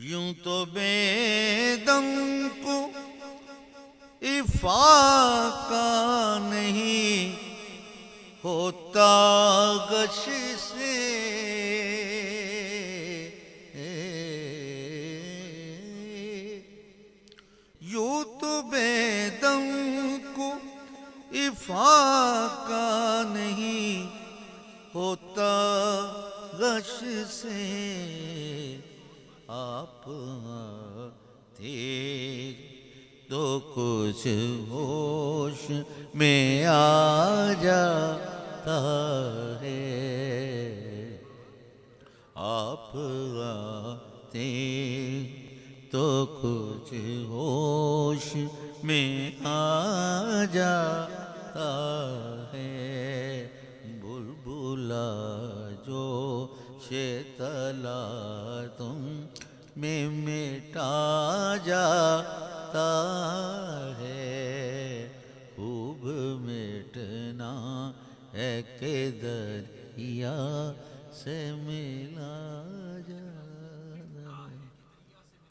یوں تو بے دم کو افاقہ نہیں ہوتا غش سے، یوں تو بے دم کو افاقہ نہیں ہوتا غش سے، آپ تھے تو کچھ ہوش میں آ جاتا ہے، آپ آتے تو کچھ ہوش میں آ جاتا ہے، بلبلا جو شیطلا تم میں مٹا جاتا ہے، خوب مٹنا ہے کہ دریا سے ملا